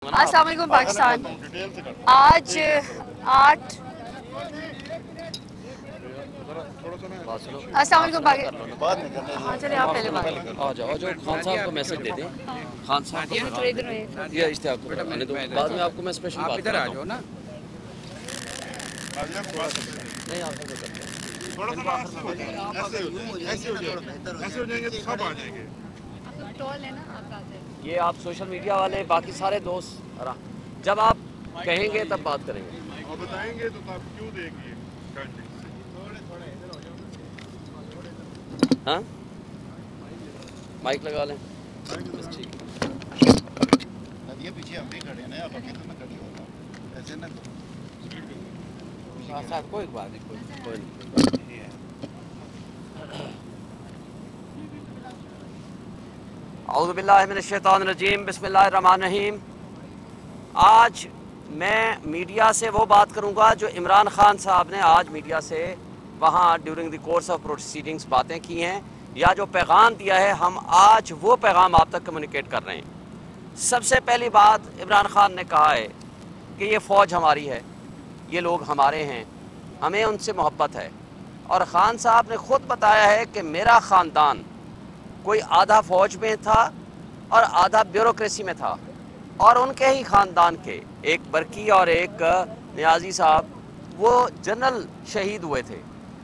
अस्सलाम वालेकुम पाकिस्तान। आज 8 अस्सलाम वालेकुम हाँ चलिए आप पहले बात आ जाओ जो खान साहब को मैसेज दे दें। खान साहब को ये इश्तियाक को आने दो, बाद में आपको मैं स्पेशल बात इधर आ जाओ ना। नहीं आप करते हैं थोड़ा सा ऐसे हो जाएंगे तो सब आ जाएंगे। ये आप सोशल मीडिया वाले बाकी सारे दोस्त जब आप कहेंगे तब बात करेंगे और बताएंगे तो आप क्यों देंगे। हाँ माइक लगा लें बस ठीक ये पीछे हम भी खड़े हैं आप अकेले में खड़े होगा ऐसे ना साथ कोई बात नहीं कोई औज़ु बिल्लाहि मिनश शैतानिर रजीम बिस्मिल्लाहिर रहमानिर रहीम। आज मैं मीडिया से वो बात करूंगा जो इमरान खान साहब ने आज मीडिया से वहाँ during the course of proceedings बातें की हैं या जो पैगाम दिया है, हम आज वो पैगाम आप तक कम्युनिकेट कर रहे हैं। सबसे पहली बात इमरान खान ने कहा है कि ये फ़ौज हमारी है, ये लोग हमारे हैं, हमें उनसे मोहब्बत है। और ख़ान साहब ने ख़ुद बताया है कि मेरा ख़ानदान कोई आधा फ़ौज में था और आधा ब्यूरोक्रेसी में था, और उनके ही ख़ानदान के एक बरकी और एक नियाज़ी साहब वो जनरल शहीद हुए थे।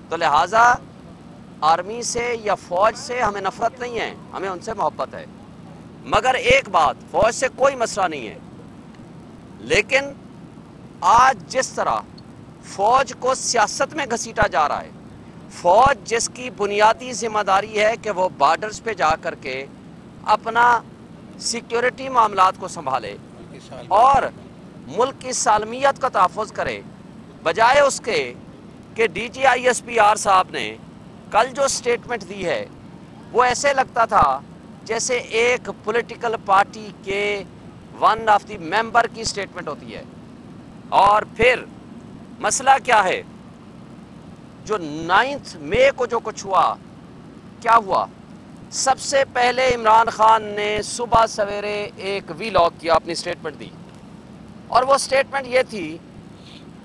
तो लिहाजा आर्मी से या फ़ौज से हमें नफ़रत नहीं है, हमें उनसे मोहब्बत है। मगर एक बात, फ़ौज से कोई मसला नहीं है, लेकिन आज जिस तरह फ़ौज को सियासत में घसीटा जा रहा है, फ़ौज जिसकी बुनियादी ज़िम्मेदारी है कि वो बॉर्डर्स पे जा कर के अपना सिक्योरिटी मामलात को संभाले और मुल्क की सालमियत का तहफ़्फ़ुज़ करे, बजाय उसके कि DGISPR साहब ने कल जो स्टेटमेंट दी है वो ऐसे लगता था जैसे एक पॉलिटिकल पार्टी के वन ऑफ द मेंबर की स्टेटमेंट होती है। और फिर मसला क्या है, जो 9 मई को जो कुछ हुआ, क्या हुआ? सबसे पहले इमरान खान ने सुबह सवेरे एक वीलॉग किया, अपनी स्टेटमेंट दी, और वो स्टेटमेंट ये थी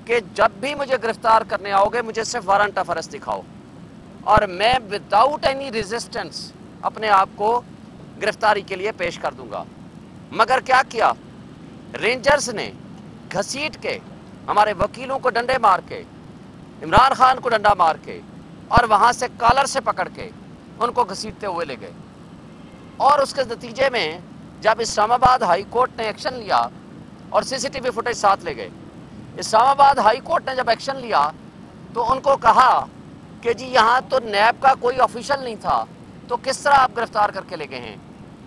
कि जब भी मुझे गिरफ्तार करने आओगे मुझे सिर्फ वारंट ऑफ अरेस्ट दिखाओ और मैं विदाउट एनी रेजिस्टेंस अपने आप को गिरफ्तारी के लिए पेश कर दूंगा। मगर क्या किया, रेंजर्स ने घसीट के हमारे वकीलों को डंडे मार के, इमरान खान को डंडा मार के और वहाँ से कॉलर से पकड़ के उनको घसीटते हुए ले गए। और उसके नतीजे में जब इस्लामाबाद हाई कोर्ट ने एक्शन लिया और CCTV फुटेज साथ ले गए, इस्लामाबाद हाई कोर्ट ने जब एक्शन लिया तो उनको कहा कि जी यहाँ तो नैब का कोई ऑफिशियल नहीं था, तो किस तरह आप गिरफ्तार करके ले गए हैं?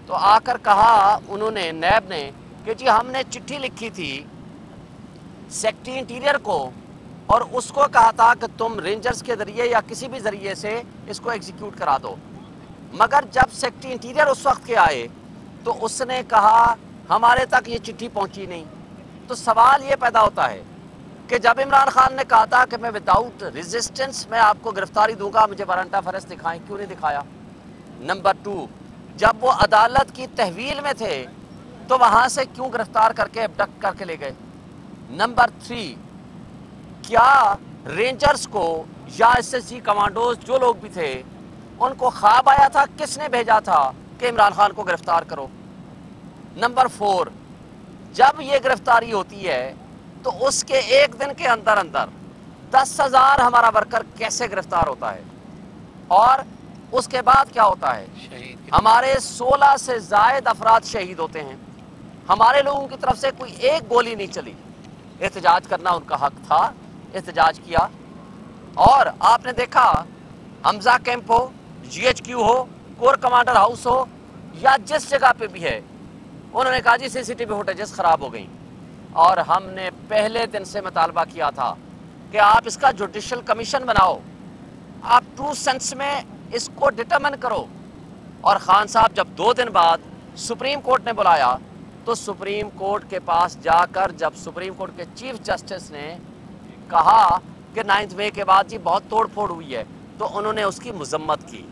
तो आकर कहा उन्होंने, नैब ने, कि जी हमने चिट्ठी लिखी थी सेक्रेटरी इंटीरियर को और उसको कहा था कि तुम रेंजर्स के ज़रिए या किसी भी ज़रिए से इसको एग्जीक्यूट करा दो। मगर जब सेक्रेटरी इंटीरियर उस वक्त के आए तो उसने कहा हमारे तक ये चिट्ठी पहुंची नहीं। तो सवाल ये पैदा होता है कि जब इमरान खान ने कहा था कि मैं विदाउट रेजिस्टेंस मैं आपको गिरफ्तारी दूंगा, मुझे वारंट ऑफ अरेस्ट दिखाएं, क्यों नहीं दिखाया? नंबर 2, जब वो अदालत की तहवील में थे तो वहाँ से क्यों गिरफ्तार करके अबडक्ट करके ले गए? नंबर 3, क्या रेंजर्स को या SSG कमांडोज जो लोग भी थे उनको ख्वाब आया था, किसने भेजा था कि इमरान खान को गिरफ्तार करो? नंबर 4, जब ये गिरफ्तारी होती है तो उसके एक दिन के अंदर अंदर 10,000 हमारा वर्कर कैसे गिरफ्तार होता है? और उसके बाद क्या होता है? हमारे 16 से ज़ायद अफराद शहीद होते हैं, हमारे लोगों की तरफ से कोई एक गोली नहीं चली। एहतजाज करना उनका हक था, एहतजाज किया। और आपने देखा हमजा कैंप हो, GHQ हो, कोर कमांडर हाउस हो या जिस जगह पे भी है, उन्होंने कहा जी CCTV फुटेजेस ख़राब हो गई। और हमने पहले दिन से मुतालबा किया था कि आप इसका जुडिशल कमीशन बनाओ, आप ट्रू सेंस में इसको डिटरमिन करो। और खान साहब जब 2 दिन बाद सुप्रीम कोर्ट ने बुलाया तो सुप्रीम कोर्ट के पास जाकर जब सुप्रीम कोर्ट के चीफ जस्टिस ने कहा कि 9 मई के बाद जी बहुत तोड़ फोड़ हुई है, तो उन्होंने उसकी मजम्मत की।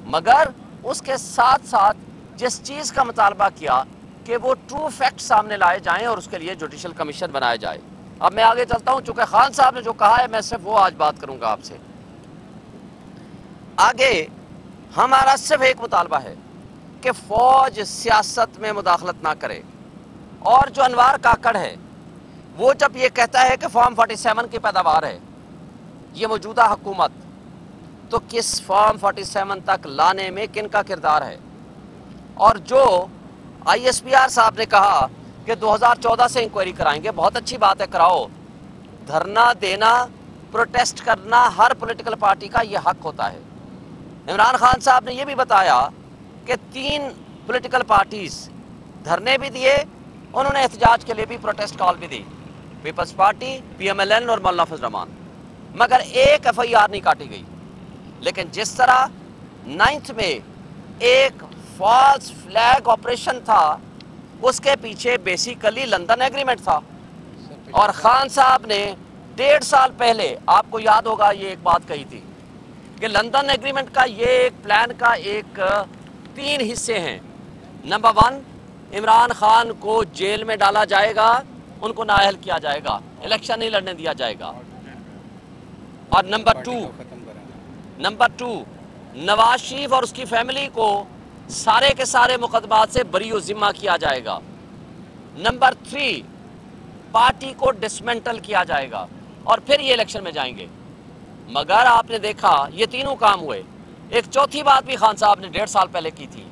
मगर उसके साथ साथ जिस चीज़ का मुतालबा किया کہ وہ ٹرو فیکٹ سامنے لائے جائیں اور اس کے لیے جوڈیشل کمیشن بنایا جائے۔ اب میں آگے چلتا ہوں، چونکہ خان صاحب نے جو کہا ہے میں صرف وہ آج بات کروں گا آپ سے۔ آگے ہمارا صرف ایک مطالبہ ہے کہ فوج سیاست میں مداخلت نہ کرے، اور جو انوار کاکڑ ہے وہ جب یہ کہتا ہے کہ فارم 47 کی پیداوار ہے یہ موجودہ حکومت، تو کس فارم 47 تک لانے میں کن کا کردار ہے؟ اور جو آئی ایس پی آر صاحب نے کہا کہ 2014 سے انکوائری کرائیں گے، بہت اچھی بات ہے، کراؤ۔ دھرنا دینا، پروٹیسٹ کرنا ہر پولیٹیکل پارٹی کا یہ حق ہوتا ہے۔ عمران خان صاحب نے یہ بھی بتایا کہ 3 پولیٹیکل پارٹیز دھرنے بھی دیے، انہوں نے احتجاج کے لیے بھی پروٹیسٹ کال بھی دی، Peoples Party, P M L N اور مولانا فضل الرحمان، مگر ایک ایف آئی آر نہیں کاٹی گئی۔ لیکن جس طرح 9th میں ایک فالس فلیگ آپریشن تھا، اس کے پیچھے بیسیکلی لندن ایگریمنٹ تھا، اور خان صاحب نے 1.5 سال پہلے آپ کو یاد ہوگا یہ ایک بات کہی تھی کہ لندن ایگریمنٹ کا یہ ایک پلان کا 3 حصے ہیں۔ نمبر 1، عمران خان کو جیل میں ڈالا جائے گا، ان کو نااہل کیا جائے گا، الیکشن نہیں لڑنے دیا جائے گا۔ اور نمبر 2 نواز شریف اور اس کی فیملی کو سارے کے سارے مقدمات سے بری و ذمہ کیا جائے گا۔ نمبر 3 پارٹی کو ڈسمنٹل کیا جائے گا، اور پھر یہ الیکشن میں جائیں گے۔ مگر آپ نے دیکھا یہ تینوں کام ہوئے۔ ایک چوتھی بات بھی خان صاحب نے 1.5 سال پہلے کی تھی،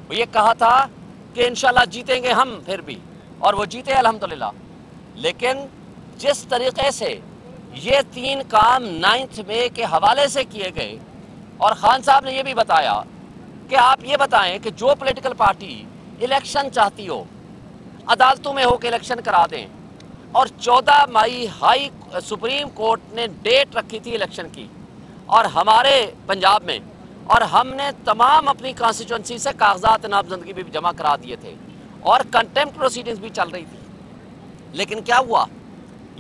وہ یہ کہا تھا کہ انشاءاللہ جیتیں گے ہم پھر بھی، اور وہ جیتے الحمدللہ۔ لیکن جس طریقے سے یہ 3 کام 9th میں کے حوالے سے کیے گئے، اور خان صاحب نے یہ بھی بتایا کہ آپ یہ بتائیں کہ جو پولیٹیکل پارٹی الیکشن چاہتی ہو عدالتوں میں ہو کے الیکشن کرا دیں، اور 14 مئی سپریم کورٹ نے ڈیٹ رکھی تھی الیکشن کی، اور ہمارے پنجاب میں، اور ہم نے تمام اپنی کانسٹیچوئنسی سے کاغذات نامزدگی بھی جمع کرا دیے تھے، اور کنٹیمپٹ پروسیڈنگز بھی چل رہی تھی۔ لیکن کیا ہوا؟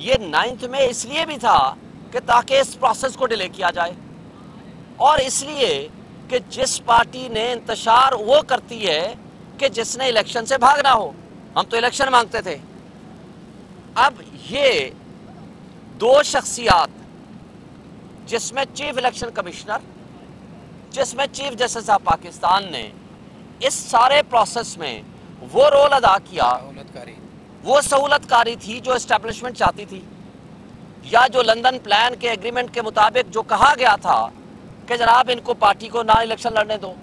یہ 9th میں اس لیے بھی تھا کہ تاکہ اس پروسیس کو ڈیلے کیا جائے، اور اس لیے کہ جس پارٹی نے انتشار وہ کرتی ہے کہ جس نے الیکشن سے بھاگنا ہو۔ ہم تو الیکشن مانگتے تھے۔ اب یہ 2 شخصیات، جس میں چیف الیکشن کمشنر، جس میں چیف جسٹس آف پاکستان نے اس سارے پروسیس میں وہ رول ادا کیا، وہ سہولت کاری تھی جو اسٹیبلشمنٹ چاہتی تھی، یا جو لندن پلان کے ایگریمنٹ کے مطابق جو کہا گیا تھا کہ جناب ان کو پارٹی کو نہ الیکشن لڑنے دو،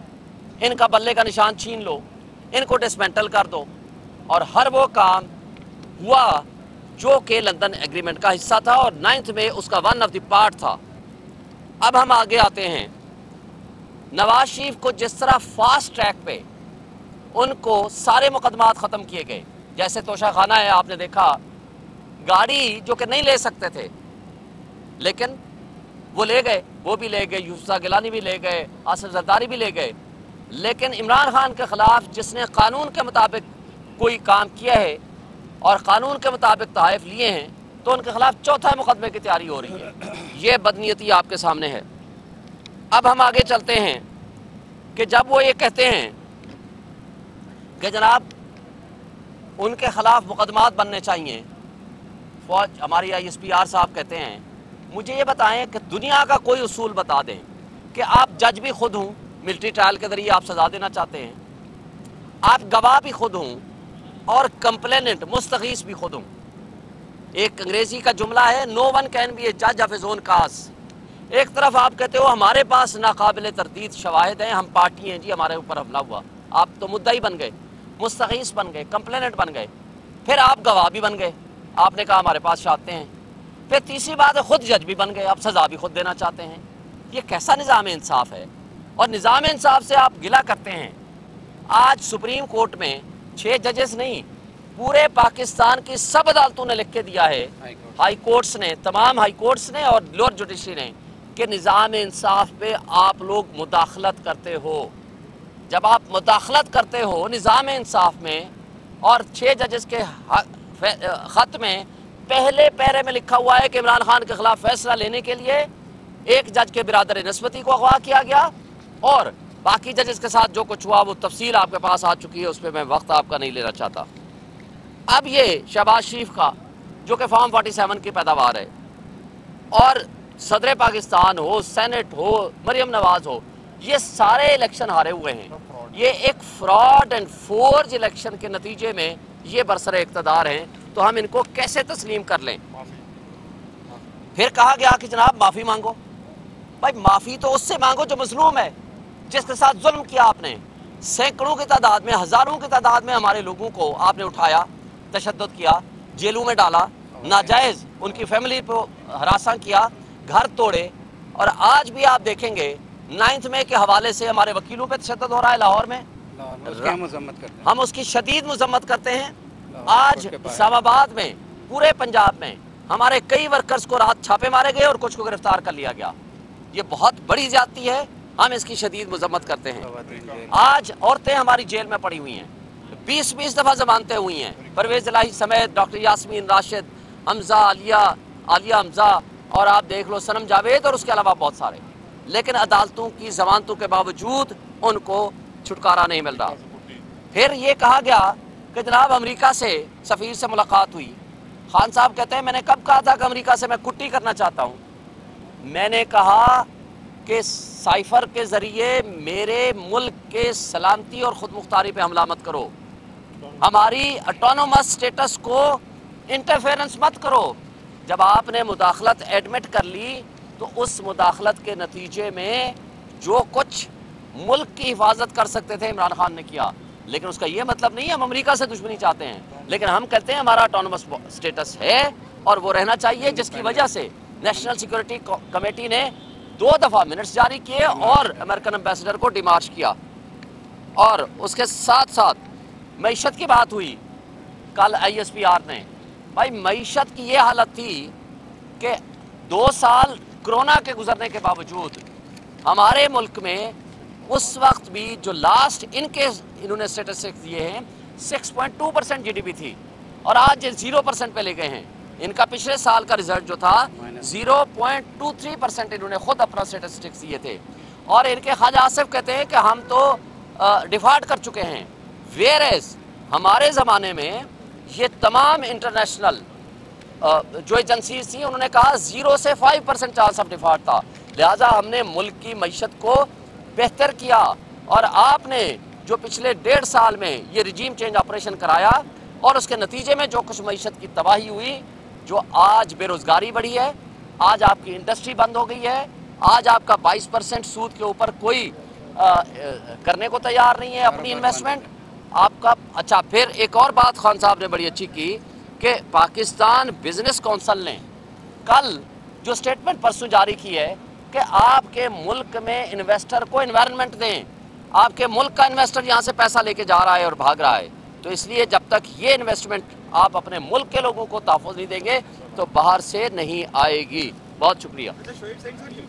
ان کا بلے کا نشان چھین لو، ان کو ڈسمنٹل کر دو، اور ہر وہ کام ہوا جو کہ لندن ایگریمنٹ کا حصہ تھا، اور 9th میں اس کا 1 آف دی پارٹ تھا۔ اب ہم آگے آتے ہیں، نواز شریف کو جس طرح فاسٹ ٹریک پہ ان کو سارے مقدمات ختم کیے گئے، جیسے توشہ خانہ ہے، آپ نے دیکھا گاڑی جو کہ نہیں لے سکتے تھے لیکن وہ لے گئے، وہ بھی لے گئے، یوسف گیلانی بھی لے گئے، آصف زرداری بھی لے گئے۔ لیکن عمران خان کے خلاف جس نے قانون کے مطابق کوئی کام کیا ہے اور قانون کے مطابق تحائف لیے ہیں، تو ان کے خلاف 4تھا مقدمے کی تیاری ہو رہی ہے۔ یہ بدنیتی آپ کے سامنے ہے۔ اب ہم آگے چلتے ہیں کہ جب وہ یہ کہتے ہیں کہ جناب ان کے خلاف مقدمات بننے چاہیے، فوج ہماری آئی ایس پی آر صاحب کہتے ہیں مجھے یہ بتائیں کہ دنیا کا کوئی اصول بتا دیں کہ آپ جج بھی خود ہوں، ملٹری ٹرائل کے ذریعے آپ سزا دینا چاہتے ہیں، آپ گواہ بھی خود ہوں، اور کمپلیننٹ مستغیث بھی خود ہوں۔ ایک انگریزی کا جملہ ہے نو ون کین بی اے جج آف ہز اون کاز۔ ایک طرف آپ کہتے ہو ہمارے پاس ناقابل تردید شواہد ہیں، ہم پارٹی ہیں جی، ہمارے اوپر حملہ ہوا، آپ تو مدعی بن گئے، مستغیث بن گئے، کمپلیننٹ بن گئے، پھر آپ گواہ بھی بن گئے، آپ نے کہا ہمارے پاس شہادتیں ہیں، پھر تیسری بات ہے خود جج بھی بن گئے، آپ سزا بھی خود دینا چاہتے ہیں۔ یہ کیسا نظام انصاف ہے؟ اور نظام انصاف سے آپ گلہ کرتے ہیں۔ آج سپریم کورٹ میں 6 ججز نہیں، پورے پاکستان کی سب عدالتوں نے لکھ کے دیا ہے، ہائی کورٹس نے، تمام ہائی کورٹس نے اور لوور جوڈیشری نے، کہ نظام انصاف پہ آپ لوگ مداخلت کرتے ہو۔ جب آپ مداخلت کرتے ہو نظام انصاف میں، اور 6 ججز کے خط میں پہلے پیرے میں لکھا ہوا ہے کہ عمران خان کے خلاف فیصلہ لینے کے لیے ایک جج کے برادر نسبتی کو اغوا کیا گیا، اور बाकी जजेस के साथ जो कुछ हुआ वो तफसील आपके पास आ चुकी है, उस पर मैं वक्त आपका नहीं लेना चाहता। अब ये शहबाज शरीफ का जो कि फॉर्म 47 की पैदावार है, और सदर पाकिस्तान हो, सेनेट हो, मरियम नवाज हो, ये सारे इलेक्शन हारे हुए हैं। ये एक फ्रॉड एंड फोर्ज इलेक्शन के नतीजे में ये बरसर इक़्तिदार हैं, तो हम इनको कैसे तस्लीम कर लें? फिर कहा गया कि जनाब माफ़ी मांगो। भाई माफ़ी तो उससे मांगो जो मजलूम है, जिसके साथ जुल्म किया आपने। सैकड़ों की तादाद में, हज़ारों की तादाद में हमारे लोगों को आपने उठाया, तशद्दुद किया, जेलों में डाला, नाजायज़ उनकी फैमिली को हरासा किया, घर तोड़े। और आज भी आप देखेंगे 9 मई के हवाले से हमारे वकीलों पे तशद्दुद हो रहा है लाहौर में। हम उसकी शदीद मज़म्मत करते हैं। आज इस्लामाबाद में, पूरे पंजाब में हमारे कई वर्कर्स को रात छापे मारे गए और कुछ को गिरफ्तार कर लिया गया। ये बहुत बड़ी ज्यादती है, हम इसकी शदीद मज़म्मत करते हैं। आज औरतें हमारी जेल में पड़ी हुई हैं, 20-20 दफ़ा जमानतें हुई हैं। परवेज़ इलाही समेत डॉक्टर यास्मीन राशिद, हमजा, आलिया हमजा, और आप देख लो सनम जावेद, और उसके अलावा बहुत सारे। लेकिन अदालतों की जमानतों के बावजूद उनको छुटकारा नहीं मिल रहा। फिर ये कहा गया कि जनाब अमेरिका से सफ़ीर से मुलाकात हुई। खान साहब कहते हैं मैंने कब कहा था कि अमेरिका से मैं कुट्टी करना चाहता हूँ? मैंने कहा कि साइफर के ज़रिए मेरे मुल्क के सलामती और ख़ुद मुख्तारी पे हमला मत करो, हमारी ऑटोनोमस स्टेटस को इंटरफेरेंस मत करो। जब आपने मुदाखलत एडमिट कर ली तो उस मुदाखलत के नतीजे में जो कुछ मुल्क की हिफाजत कर सकते थे इमरान खान ने किया। लेकिन उसका ये मतलब नहीं है हम अमेरिका से दुश्मनी चाहते हैं, लेकिन हम कहते हैं हमारा ऑटोनोमस स्टेटस है और वो रहना चाहिए, जिसकी वजह से नेशनल सिक्योरिटी कमेटी ने 2 दफ़ा मिनट्स जारी किए और अमेरिकन एम्बेसडर को डिमार्च किया। और उसके साथ साथ मईशत की बात हुई कल ISPR ने। भाई मईशत की ये हालत थी कि 2 साल कोरोना के गुजरने के बावजूद हमारे मुल्क में उस वक्त भी जो लास्ट इन्होंने स्टेटिस्टिक्स दिए हैं 6.2% GDP थी, और आज 0% पे ले गए हैं। इनका पिछले साल का रिजल्ट जो था 0.23% इन्होंने खुद अपना स्टेटिस्टिक्स दिए थे। और इनके ख्वाजा आसिफ कहते हैं कि हम तो डिफॉल्ट कर चुके हैं। वेयर एज हमारे ज़माने में ये तमाम इंटरनेशनल जो एजेंसीज थी उन्होंने कहा 0 से 5% चांस ऑफ डिफॉल्ट था। लिहाजा हमने मुल्क की मईशत को बेहतर किया, और आपने जो पिछले 1.5 साल में ये रिजीम चेंज ऑपरेशन कराया और उसके नतीजे में जो कुछ मईशत की तबाही हुई, जो आज बेरोज़गारी बढ़ी है, आज आपकी इंडस्ट्री बंद हो गई है, आज आपका 22% सूद के ऊपर कोई करने को तैयार नहीं है अपनी इन्वेस्टमेंट आपका। अच्छा, फिर एक और बात खान साहब ने बड़ी अच्छी की कि पाकिस्तान बिजनेस काउंसिल ने कल जो स्टेटमेंट परसों जारी की है कि आपके मुल्क में इन्वेस्टर को एनवायरनमेंट दें। आपके मुल्क का इन्वेस्टर यहाँ से पैसा लेके जा रहा है और भाग रहा है, तो इसलिए जब तक ये इन्वेस्टमेंट आप अपने मुल्क के लोगों को तहफ़्फ़ुज़ नहीं देंगे तो बाहर से नहीं आएगी। बहुत शुक्रिया।